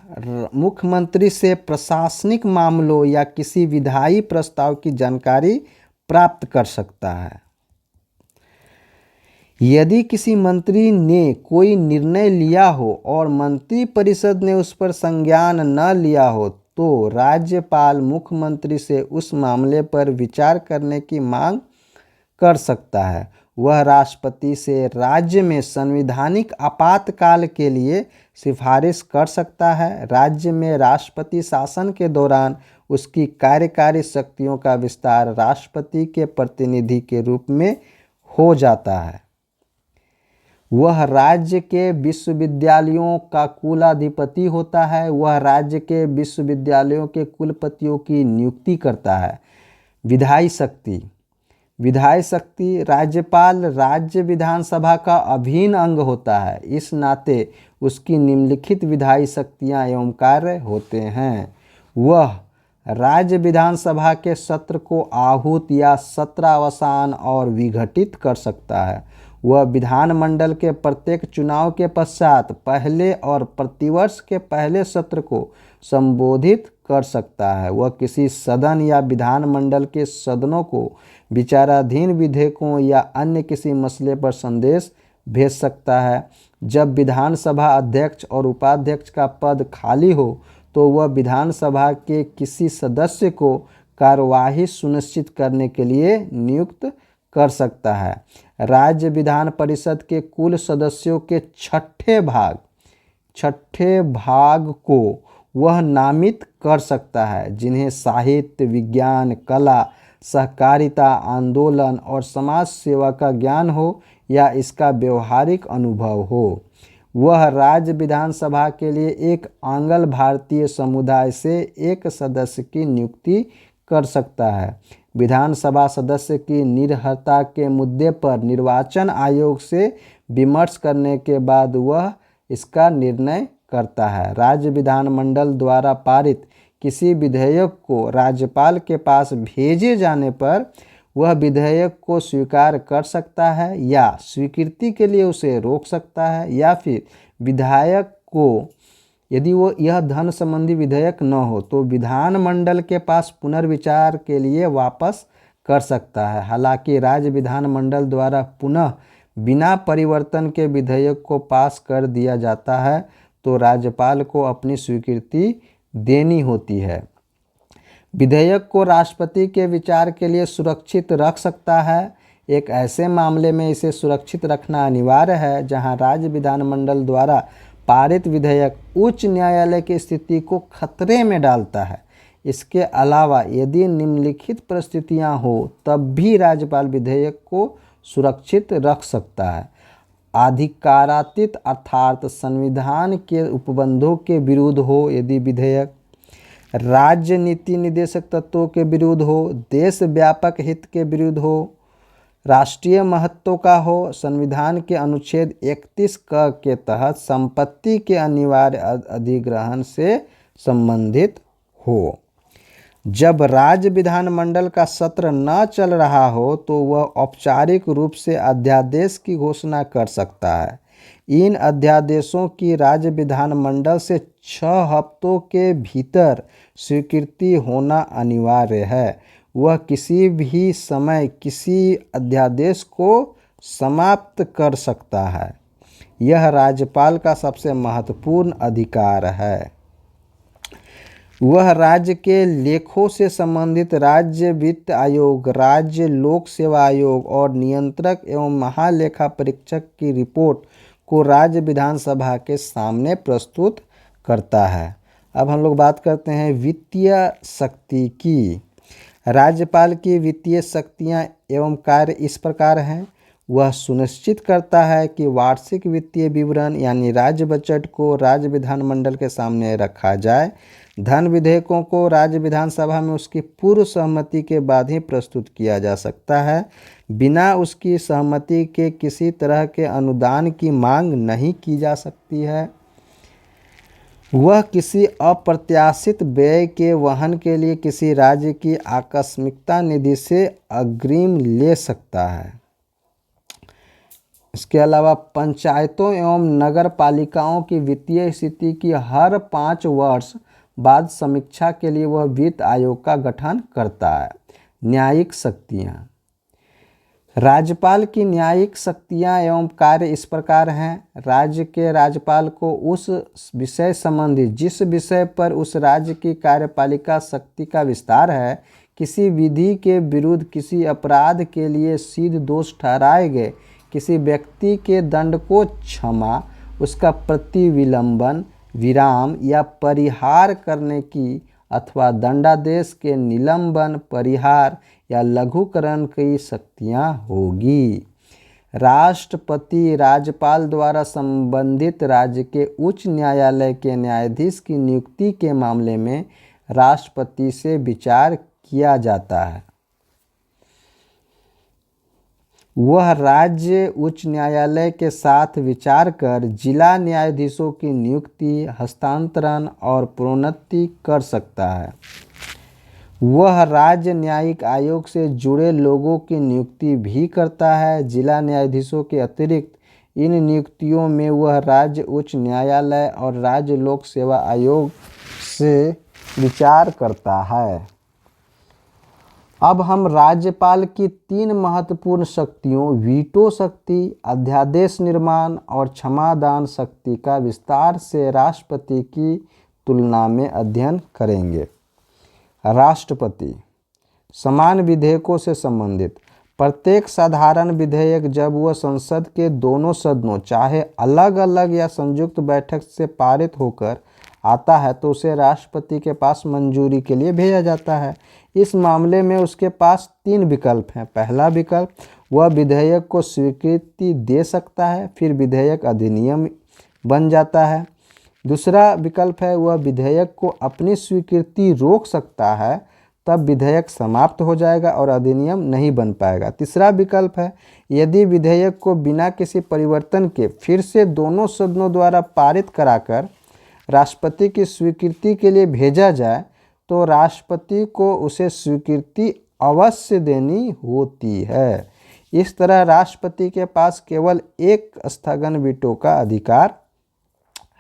मुख्यमंत्री से प्रशासनिक मामलों या किसी विधायी प्रस्ताव की जानकारी प्राप्त कर सकता है। यदि किसी मंत्री ने कोई निर्णय लिया हो और मंत्रिपरिषद ने उस पर संज्ञान न लिया हो, तो राज्यपाल मुख्यमंत्री से उस मामले पर विचार करने की मांग कर सकता है। वह राष्ट्रपति से राज्य में संवैधानिक आपातकाल के लिए सिफारिश कर सकता है। राज्य में राष्ट्रपति शासन के दौरान उसकी कार्यकारी शक्तियों का विस्तार राष्ट्रपति के प्रतिनिधि के रूप में हो जाता है। वह राज्य के विश्वविद्यालयों का कुलाधिपति होता है। वह राज्य के विश्वविद्यालयों के कुलपतियों की नियुक्ति करता है। विधायी शक्ति राज्यपाल राज्य विधानसभा का अभिन्न अंग होता है। इस नाते उसकी निम्नलिखित विधायी शक्तियाँ एवं कार्य होते हैं। वह राज्य विधानसभा के सत्र को आहूत या सत्रावसान और विघटित कर सकता है। वह विधानमंडल के प्रत्येक चुनाव के पश्चात पहले और प्रतिवर्ष के पहले सत्र को संबोधित कर सकता है। वह किसी सदन या विधानमंडल के सदनों को विचाराधीन विधेयकों या अन्य किसी मसले पर संदेश भेज सकता है। जब विधानसभा अध्यक्ष और उपाध्यक्ष का पद खाली हो तो वह विधानसभा के किसी सदस्य को कार्यवाही सुनिश्चित करने के लिए नियुक्त कर सकता है। राज्य विधान परिषद के कुल सदस्यों के छठे भाग को वह नामित कर सकता है, जिन्हें साहित्य, विज्ञान, कला, सहकारिता, आंदोलन और समाज सेवा का ज्ञान हो या इसका व्यवहारिक अनुभव हो। वह राज्य विधानसभा के लिए एक आंग्ल भारतीय समुदाय से एक सदस्य की नियुक्ति कर सकता है। विधानसभा सदस्य की निर्हरता के मुद्दे पर निर्वाचन आयोग से विमर्श करने के बाद वह इसका निर्णय करता है। राज्य विधानमंडल द्वारा पारित किसी विधेयक को राज्यपाल के पास भेजे जाने पर वह विधेयक को स्वीकार कर सकता है या स्वीकृति के लिए उसे रोक सकता है, या फिर विधायक को, यदि वो यह धन संबंधी विधेयक न हो तो विधानमंडल के पास पुनर्विचार के लिए वापस कर सकता है। हालांकि राज्य विधानमंडल द्वारा पुनः बिना परिवर्तन के विधेयक को पास कर दिया जाता है तो राज्यपाल को अपनी स्वीकृति देनी होती है। विधेयक को राष्ट्रपति के विचार के लिए सुरक्षित रख सकता है। एक ऐसे मामले में इसे सुरक्षित रखना अनिवार्य है जहां राज्य विधानमंडल द्वारा पारित विधेयक उच्च न्यायालय की स्थिति को खतरे में डालता है। इसके अलावा यदि निम्नलिखित परिस्थितियां हो तब भी राज्यपाल विधेयक को सुरक्षित रख सकता है। अधिकारातीत अर्थात संविधान के उपबंधों के विरुद्ध हो, यदि विधेयक राज्य नीति निर्देशक तत्वों के विरुद्ध हो, देश व्यापक हित के विरुद्ध हो, राष्ट्रीय महत्व का हो, संविधान के अनुच्छेद 31 क के तहत संपत्ति के अनिवार्य अधिग्रहण से संबंधित हो। जब राज्य विधानमंडल का सत्र न चल रहा हो तो वह औपचारिक रूप से अध्यादेश की घोषणा कर सकता है। इन अध्यादेशों की राज्य विधानमंडल से 6 हफ्तों के भीतर स्वीकृति होना अनिवार्य है। वह किसी भी समय किसी अध्यादेश को समाप्त कर सकता है। यह राज्यपाल का सबसे महत्वपूर्ण अधिकार है। वह राज्य के लेखों से संबंधित राज्य वित्त आयोग, राज्य लोक सेवा आयोग और नियंत्रक एवं महालेखा परीक्षक की रिपोर्ट को राज्य विधानसभा के सामने प्रस्तुत करता है। अब हम लोग बात करते हैं वित्तीय शक्ति की। राज्यपाल की वित्तीय शक्तियाँ एवं कार्य इस प्रकार हैं। वह सुनिश्चित करता है कि वार्षिक वित्तीय विवरण यानी राज्य बजट को राज्य विधानमंडल के सामने रखा जाए। धन विधेयकों को राज्य विधानसभा में उसकी पूर्व सहमति के बाद ही प्रस्तुत किया जा सकता है। बिना उसकी सहमति के किसी तरह के अनुदान की मांग नहीं की जा सकती है। वह किसी अप्रत्याशित व्यय के वहन के लिए किसी राज्य की आकस्मिकता निधि से अग्रिम ले सकता है। इसके अलावा पंचायतों एवं नगर पालिकाओं की वित्तीय स्थिति की हर 5 वर्ष बाद समीक्षा के लिए वह वित्त आयोग का गठन करता है। न्यायिक शक्तियाँ। राज्यपाल की न्यायिक शक्तियाँ एवं कार्य इस प्रकार हैं। राज्य के राज्यपाल को उस विषय संबंधी जिस विषय पर उस राज्य की कार्यपालिका शक्ति का विस्तार है, किसी विधि के विरुद्ध किसी अपराध के लिए सिद्ध दोष ठहराए गए किसी व्यक्ति के दंड को क्षमा, उसका प्रतिविलंबन, विराम या परिहार करने की अथवा दंडादेश के निलंबन, परिहार या लघुकरण की शक्तियाँ होगी। राष्ट्रपति राज्यपाल द्वारा संबंधित राज्य के उच्च न्यायालय के न्यायाधीश की नियुक्ति के मामले में राष्ट्रपति से विचार किया जाता है। वह राज्य उच्च न्यायालय के साथ विचार कर जिला न्यायाधीशों की नियुक्ति, हस्तांतरण और प्रोन्नति कर सकता है। वह राज्य न्यायिक आयोग से जुड़े लोगों की नियुक्ति भी करता है। जिला न्यायाधीशों के अतिरिक्त इन नियुक्तियों में वह राज्य उच्च न्यायालय और राज्य लोक सेवा आयोग से विचार करता है। अब हम राज्यपाल की 3 महत्वपूर्ण शक्तियों वीटो शक्ति, अध्यादेश निर्माण और क्षमादान शक्ति का विस्तार से राष्ट्रपति की तुलना में अध्ययन करेंगे। राष्ट्रपति समान विधेयकों से संबंधित। प्रत्येक साधारण विधेयक जब वह संसद के दोनों सदनों चाहे अलग अलग या संयुक्त बैठक से पारित होकर आता है तो उसे राष्ट्रपति के पास मंजूरी के लिए भेजा जाता है। इस मामले में उसके पास 3 विकल्प हैं। पहला विकल्प, वह विधेयक को स्वीकृति दे सकता है, फिर विधेयक अधिनियम बन जाता है। दूसरा विकल्प है, वह विधेयक को अपनी स्वीकृति रोक सकता है, तब विधेयक समाप्त हो जाएगा और अधिनियम नहीं बन पाएगा। तीसरा विकल्प है, यदि विधेयक को बिना किसी परिवर्तन के फिर से दोनों सदनों द्वारा पारित कराकर राष्ट्रपति की स्वीकृति के लिए भेजा जाए तो राष्ट्रपति को उसे स्वीकृति अवश्य देनी होती है। इस तरह राष्ट्रपति के पास केवल एक स्थगन वीटो का अधिकार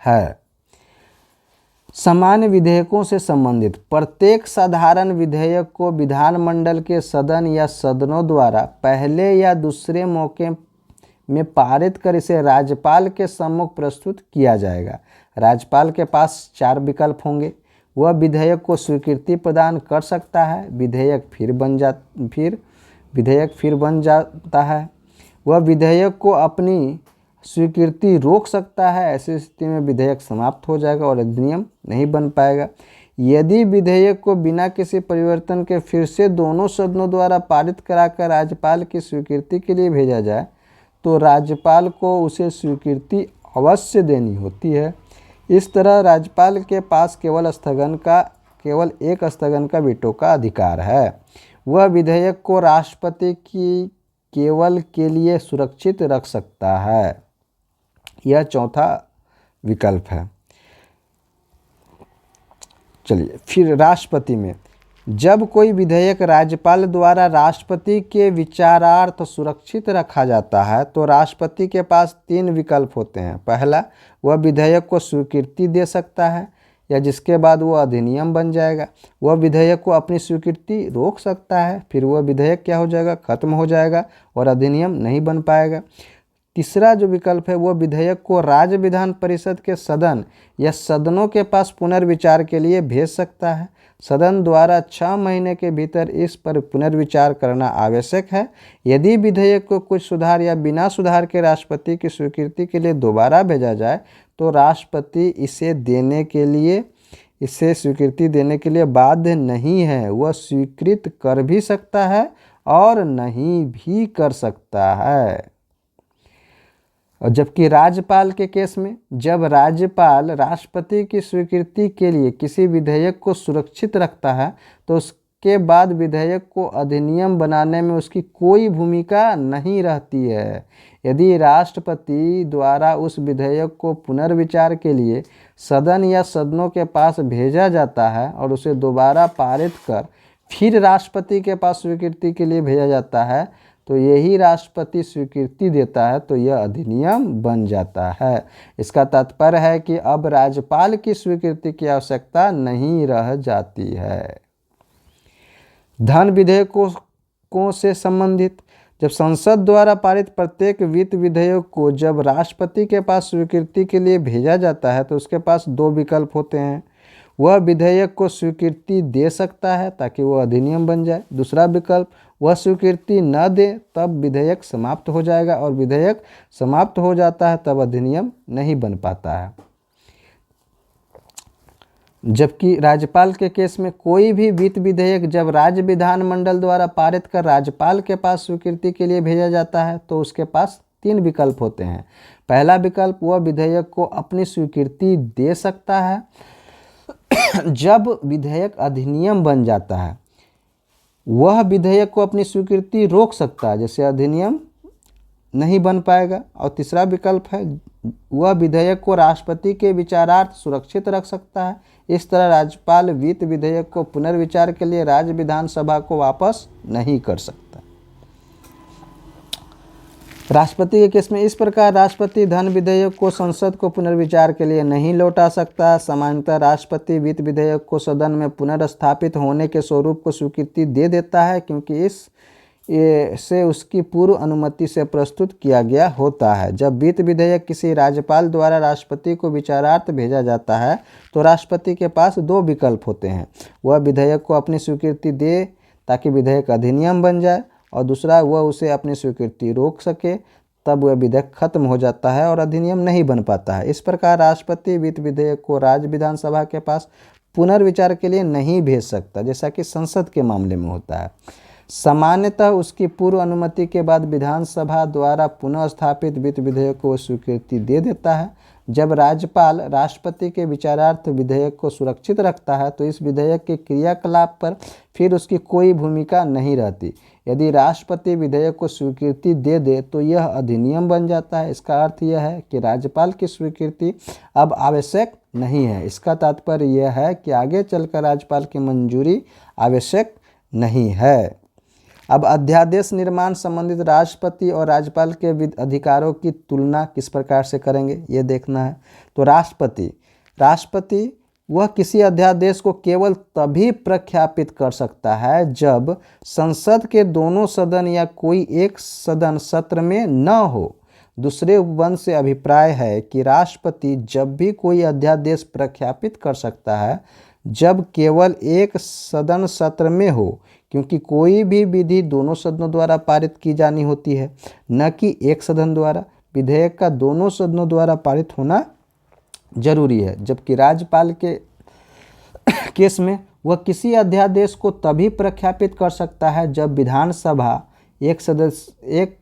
है। सामान्य विधेयकों से संबंधित। प्रत्येक साधारण विधेयक को विधानमंडल के सदन या सदनों द्वारा पहले या दूसरे मौके में पारित कर इसे राज्यपाल के सम्मुख प्रस्तुत किया जाएगा। राज्यपाल के पास 4 विकल्प होंगे। वह विधेयक को स्वीकृति प्रदान कर सकता है, विधेयक फिर बन जाता है। वह विधेयक को अपनी स्वीकृति रोक सकता है, ऐसी स्थिति में विधेयक समाप्त हो जाएगा और अधिनियम नहीं बन पाएगा। यदि विधेयक को बिना किसी परिवर्तन के फिर से दोनों सदनों द्वारा पारित कराकर राज्यपाल की स्वीकृति के लिए भेजा जाए तो राज्यपाल को उसे स्वीकृति अवश्य देनी होती है। इस तरह राज्यपाल के पास केवल एक स्थगन का वीटो का अधिकार है। वह विधेयक को राष्ट्रपति केवल के लिए सुरक्षित रख सकता है। यह चौथा विकल्प है। चलिए फिर राष्ट्रपति में, जब कोई विधेयक राज्यपाल द्वारा राष्ट्रपति के विचारार्थ सुरक्षित रखा जाता है तो राष्ट्रपति के पास 3 विकल्प होते हैं। पहला, वह विधेयक को स्वीकृति दे सकता है या जिसके बाद वह अधिनियम बन जाएगा। वह विधेयक को अपनी स्वीकृति रोक सकता है, फिर वह विधेयक क्या हो जाएगा, खत्म हो जाएगा और अधिनियम नहीं बन पाएगा। तीसरा जो विकल्प है, वह विधेयक को राज्य विधान परिषद के सदन या सदनों के पास पुनर्विचार के लिए भेज सकता है। सदन द्वारा 6 महीने के भीतर इस पर पुनर्विचार करना आवश्यक है। यदि विधेयक को कुछ सुधार या बिना सुधार के राष्ट्रपति की स्वीकृति के लिए दोबारा भेजा जाए तो राष्ट्रपति इसे स्वीकृति देने के लिए बाध्य नहीं है। वह स्वीकृत कर भी सकता है और नहीं भी कर सकता है। और जबकि राज्यपाल के केस में, जब राज्यपाल राष्ट्रपति की स्वीकृति के लिए किसी विधेयक को सुरक्षित रखता है तो उसके बाद विधेयक को अधिनियम बनाने में उसकी कोई भूमिका नहीं रहती है। यदि राष्ट्रपति द्वारा उस विधेयक को पुनर्विचार के लिए सदन या सदनों के पास भेजा जाता है और उसे दोबारा पारित कर फिर राष्ट्रपति के पास स्वीकृति के लिए भेजा जाता है तो यही राष्ट्रपति स्वीकृति देता है तो यह अधिनियम बन जाता है। इसका तात्पर्य है कि अब राज्यपाल की स्वीकृति की आवश्यकता नहीं रह जाती है। धन विधेयकों से संबंधित, जब संसद द्वारा पारित प्रत्येक वित्त विधेयक को जब राष्ट्रपति के पास स्वीकृति के लिए भेजा जाता है तो उसके पास 2 विकल्प होते हैं। वह विधेयक को स्वीकृति दे सकता है ताकि वह अधिनियम बन जाए। दूसरा विकल्प, वह स्वीकृति न दे तब विधेयक समाप्त हो जाएगा और विधेयक समाप्त हो जाता है तब अधिनियम नहीं बन पाता है। जबकि राज्यपाल के केस में कोई भी वित्त विधेयक जब राज्य विधानमंडल द्वारा पारित कर राज्यपाल के पास स्वीकृति के लिए भेजा जाता है तो उसके पास 3 विकल्प होते हैं। पहला विकल्प, वह विधेयक को अपनी स्वीकृति दे सकता है। जब विधेयक अधिनियम बन जाता है वह विधेयक को अपनी स्वीकृति रोक सकता है, जैसे अधिनियम नहीं बन पाएगा। और तीसरा विकल्प है, वह विधेयक को राष्ट्रपति के विचारार्थ सुरक्षित रख सकता है। इस तरह राज्यपाल वित्त विधेयक को पुनर्विचार के लिए राज्य विधानसभा को वापस नहीं कर सकता। राष्ट्रपति के केस में इस प्रकार राष्ट्रपति धन विधेयक को संसद को पुनर्विचार के लिए नहीं लौटा सकता। सामान्यतः राष्ट्रपति वित्त विधेयक को सदन में पुनर्स्थापित होने के स्वरूप को स्वीकृति दे देता है क्योंकि इसे उसकी पूर्व अनुमति से प्रस्तुत किया गया होता है। जब वित्त विधेयक किसी राज्यपाल द्वारा राष्ट्रपति को विचारार्थ भेजा जाता है तो राष्ट्रपति के पास 2 विकल्प होते हैं। वह विधेयक को अपनी स्वीकृति दे ताकि विधेयक अधिनियम बन जाए और दूसरा, वह उसे अपनी स्वीकृति रोक सके तब वह विधेयक खत्म हो जाता है और अधिनियम नहीं बन पाता है। इस प्रकार राष्ट्रपति वित्त विधेयक को राज्य विधानसभा के पास पुनर्विचार के लिए नहीं भेज सकता, जैसा कि संसद के मामले में होता है। सामान्यतः उसकी पूर्व अनुमति के बाद विधानसभा द्वारा पुनः स्थापित वित्त विधेयक को स्वीकृति दे देता है। जब राज्यपाल राष्ट्रपति के विचारार्थ विधेयक को सुरक्षित रखता है तो इस विधेयक के क्रियाकलाप पर फिर उसकी कोई भूमिका नहीं रहती। यदि राष्ट्रपति विधेयक को स्वीकृति दे दे तो यह अधिनियम बन जाता है। इसका अर्थ यह है कि राज्यपाल की स्वीकृति अब आवश्यक नहीं है। इसका तात्पर्य यह है कि आगे चलकर राज्यपाल की मंजूरी आवश्यक नहीं है। अब अध्यादेश निर्माण संबंधित राष्ट्रपति और राज्यपाल के अधिकारों की तुलना किस प्रकार से करेंगे ये देखना है। तो राष्ट्रपति वह किसी अध्यादेश को केवल तभी प्रख्यापित कर सकता है जब संसद के दोनों सदन या कोई एक सदन सत्र में न हो। दूसरे उपबंध से अभिप्राय है कि राष्ट्रपति जब भी कोई अध्यादेश प्रख्यापित कर सकता है जब केवल एक सदन सत्र में हो, क्योंकि कोई भी विधि दोनों सदनों द्वारा पारित की जानी होती है, न कि एक सदन द्वारा। विधेयक का दोनों सदनों द्वारा पारित होना जरूरी है। जबकि राज्यपाल के केस में वह किसी अध्यादेश को तभी प्रख्यापित कर सकता है जब विधानसभा एक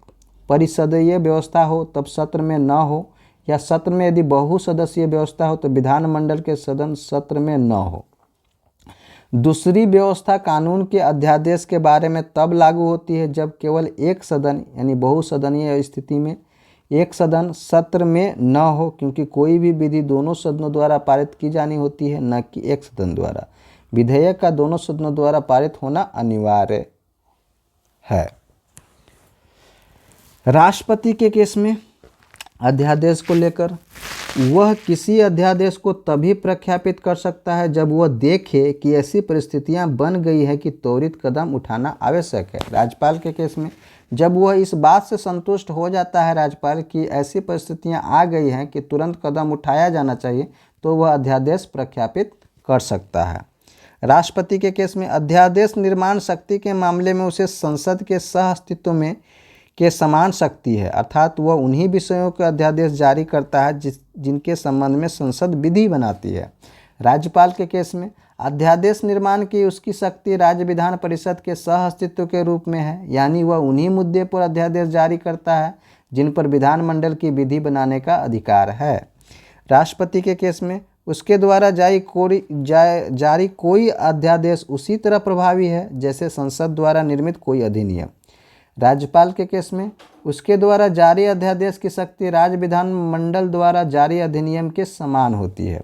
परिषदीय व्यवस्था हो तब सत्र में न हो, या सत्र में यदि बहुसदस्यीय व्यवस्था हो तो विधानमंडल के सदन सत्र में न हो। दूसरी व्यवस्था कानून के अध्यादेश के बारे में तब लागू होती है जब केवल एक सदन यानी बहुसदनीय स्थिति में एक सदन सत्र में न हो, क्योंकि कोई भी विधि दोनों सदनों द्वारा पारित की जानी होती है, न कि एक सदन द्वारा। विधेयक का दोनों सदनों द्वारा पारित होना अनिवार्य है। राष्ट्रपति के केस में अध्यादेश को लेकर, वह किसी अध्यादेश को तभी प्रख्यापित कर सकता है जब वह देखे कि ऐसी परिस्थितियां बन गई है कि त्वरित कदम उठाना आवश्यक है। राज्यपाल के केस में जब वह इस बात से संतुष्ट हो जाता है राज्यपाल की ऐसी परिस्थितियां आ गई हैं कि तुरंत कदम उठाया जाना चाहिए, तो वह अध्यादेश प्रख्यापित कर सकता है। राष्ट्रपति के केस में अध्यादेश निर्माण शक्ति के मामले में उसे संसद के सह अस्तित्व में के समान शक्ति है, अर्थात वह उन्हीं विषयों के अध्यादेश जारी करता है जिनके संबंध में संसद विधि बनाती है। राज्यपाल के केस में अध्यादेश निर्माण की उसकी शक्ति राज्य विधान परिषद के सह अस्तित्व के रूप में है, यानी वह उन्हीं मुद्दे पर अध्यादेश जारी करता है जिन पर विधानमंडल की विधि बनाने का अधिकार है। राष्ट्रपति के केस में उसके द्वारा जारी कोई अध्यादेश उसी तरह प्रभावी है जैसे संसद द्वारा निर्मित कोई अधिनियम। राज्यपाल के केस में उसके द्वारा जारी अध्यादेश की शक्ति राज्य विधानमंडल द्वारा जारी अधिनियम के समान होती है।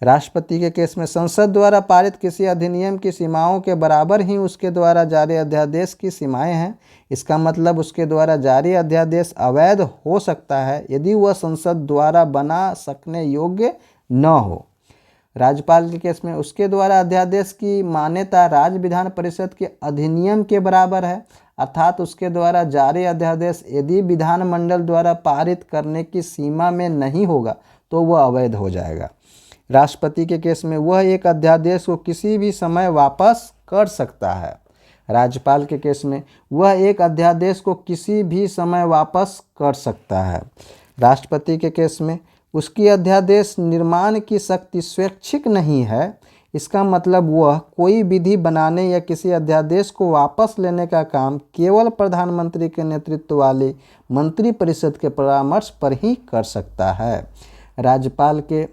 राष्ट्रपति के केस में संसद द्वारा पारित किसी अधिनियम की सीमाओं के बराबर ही उसके द्वारा जारी अध्यादेश की सीमाएं हैं। इसका मतलब उसके द्वारा जारी अध्यादेश अवैध हो सकता है यदि वह संसद द्वारा बना सकने योग्य न हो। राज्यपाल के केस में उसके द्वारा अध्यादेश की मान्यता राज्य विधान परिषद के अधिनियम के बराबर है, अर्थात उसके द्वारा जारी अध्यादेश यदि विधानमंडल द्वारा पारित करने की सीमा में नहीं होगा तो वह अवैध हो जाएगा। राष्ट्रपति के केस में वह एक अध्यादेश को किसी भी समय वापस कर सकता है। राज्यपाल के केस में वह एक अध्यादेश को किसी भी समय वापस कर सकता है। राष्ट्रपति के केस में उसकी अध्यादेश निर्माण की शक्ति स्वैच्छिक नहीं है, इसका मतलब वह कोई विधि बनाने या किसी अध्यादेश को वापस लेने का काम केवल प्रधानमंत्री के नेतृत्व वाली मंत्रिपरिषद के परामर्श पर ही कर सकता है। राज्यपाल के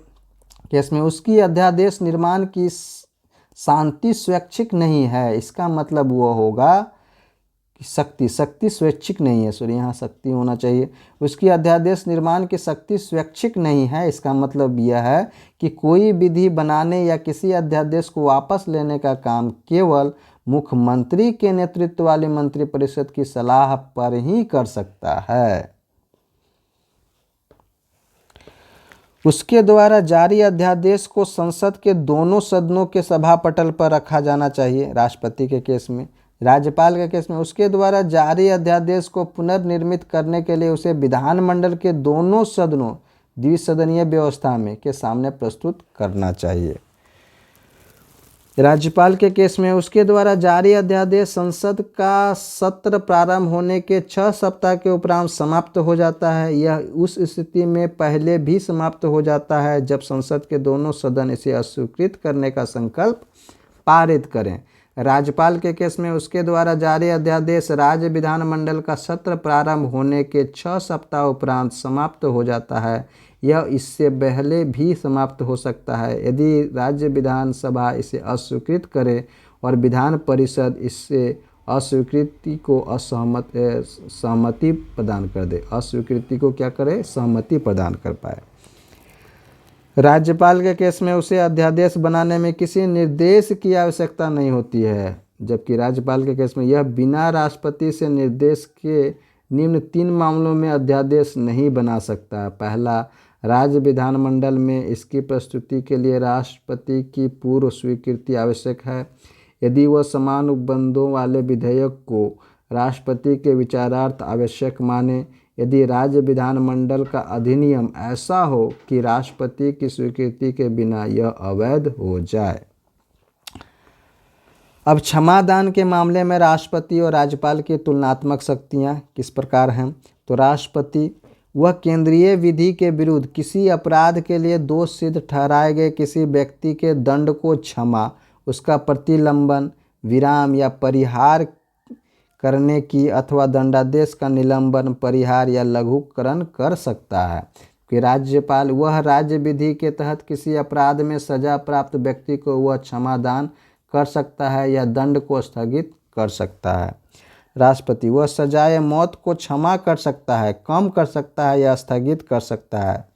केस में उसकी अध्यादेश निर्माण की शांति स्वैच्छिक नहीं है, इसका मतलब वह होगा कि शक्ति स्वैच्छिक नहीं है, सॉरी यहाँ शक्ति होना चाहिए। उसकी अध्यादेश निर्माण की शक्ति स्वैच्छिक नहीं है, इसका मतलब यह है कि कोई विधि बनाने या किसी अध्यादेश को वापस लेने का काम केवल मुख्यमंत्री के नेतृत्व वाली मंत्रिपरिषद की सलाह पर ही कर सकता है। उसके द्वारा जारी अध्यादेश को संसद के दोनों सदनों के सभापटल पर रखा जाना चाहिए। राष्ट्रपति के केस में, राज्यपाल के केस में उसके द्वारा जारी अध्यादेश को पुनर्निर्मित करने के लिए उसे विधानमंडल के दोनों सदनों द्विसदनीय व्यवस्था में के सामने प्रस्तुत करना चाहिए। राज्यपाल के केस में उसके द्वारा जारी अध्यादेश संसद का सत्र प्रारंभ होने के 6 सप्ताह के उपरांत समाप्त हो जाता है। यह उस स्थिति में पहले भी समाप्त हो जाता है जब संसद के दोनों सदन इसे अस्वीकृत करने का संकल्प पारित करें। राज्यपाल के केस में उसके द्वारा जारी अध्यादेश राज्य विधानमंडल का सत्र प्रारंभ होने के 6 सप्ताह उपरांत समाप्त हो जाता है। यह इससे पहले भी समाप्त हो सकता है यदि राज्य विधानसभा इसे अस्वीकृत करे और विधान परिषद इससे अस्वीकृति को सहमति प्रदान कर दे। अस्वीकृति को क्या करे? सहमति प्रदान कर पाए। राज्यपाल के केस में उसे अध्यादेश बनाने में किसी निर्देश की आवश्यकता नहीं होती है, जबकि राज्यपाल के केस में यह बिना राष्ट्रपति से निर्देश के निम्न 3 मामलों में अध्यादेश नहीं बना सकता। पहला, राज्य विधानमंडल में इसकी प्रस्तुति के लिए राष्ट्रपति की पूर्व स्वीकृति आवश्यक है। यदि वह समान उपबंधों वाले विधेयक को राष्ट्रपति के विचारार्थ आवश्यक माने, यदि राज्य विधानमंडल का अधिनियम ऐसा हो कि राष्ट्रपति की स्वीकृति के बिना यह अवैध हो जाए। अब क्षमादान के मामले में राष्ट्रपति और राज्यपाल की तुलनात्मक शक्तियाँ किस प्रकार हैं? तो राष्ट्रपति वह केंद्रीय विधि के विरुद्ध किसी अपराध के लिए दोष सिद्ध ठहराए गए किसी व्यक्ति के दंड को क्षमा, उसका प्रतिलंबन, विराम या परिहार करने की अथवा दंडादेश का निलंबन, परिहार या लघुकरण कर सकता है। कि राज्यपाल वह राज्य विधि के तहत किसी अपराध में सजा प्राप्त व्यक्ति को वह क्षमादान कर सकता है या दंड को स्थगित कर सकता है। राष्ट्रपति वह सजाए मौत को क्षमा कर सकता है, कम कर सकता है या स्थगित कर सकता है।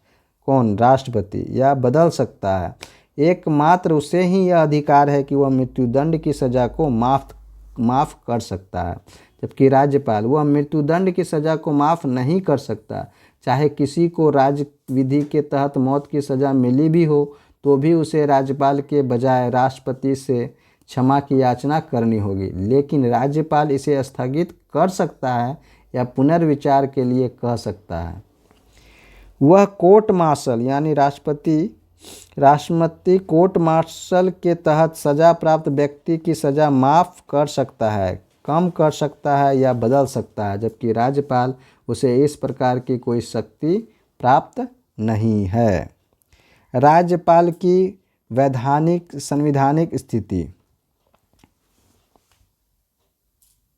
कौन? राष्ट्रपति। या बदल सकता है। एकमात्र उसे ही यह अधिकार है कि वह मृत्युदंड की सज़ा को माफ़ कर सकता है, जबकि राज्यपाल वह मृत्युदंड की सज़ा को माफ़ नहीं कर सकता। चाहे किसी को राज्य विधि के तहत मौत की सज़ा मिली भी हो तो भी उसे राज्यपाल के बजाय राष्ट्रपति से क्षमा की याचना करनी होगी, लेकिन राज्यपाल इसे स्थगित कर सकता है या पुनर्विचार के लिए कह सकता है। वह कोर्ट मार्शल यानी राष्ट्रपति कोर्ट मार्शल के तहत सज़ा प्राप्त व्यक्ति की सज़ा माफ़ कर सकता है, कम कर सकता है या बदल सकता है, जबकि राज्यपाल उसे इस प्रकार की कोई शक्ति प्राप्त नहीं है। राज्यपाल की संवैधानिक स्थिति।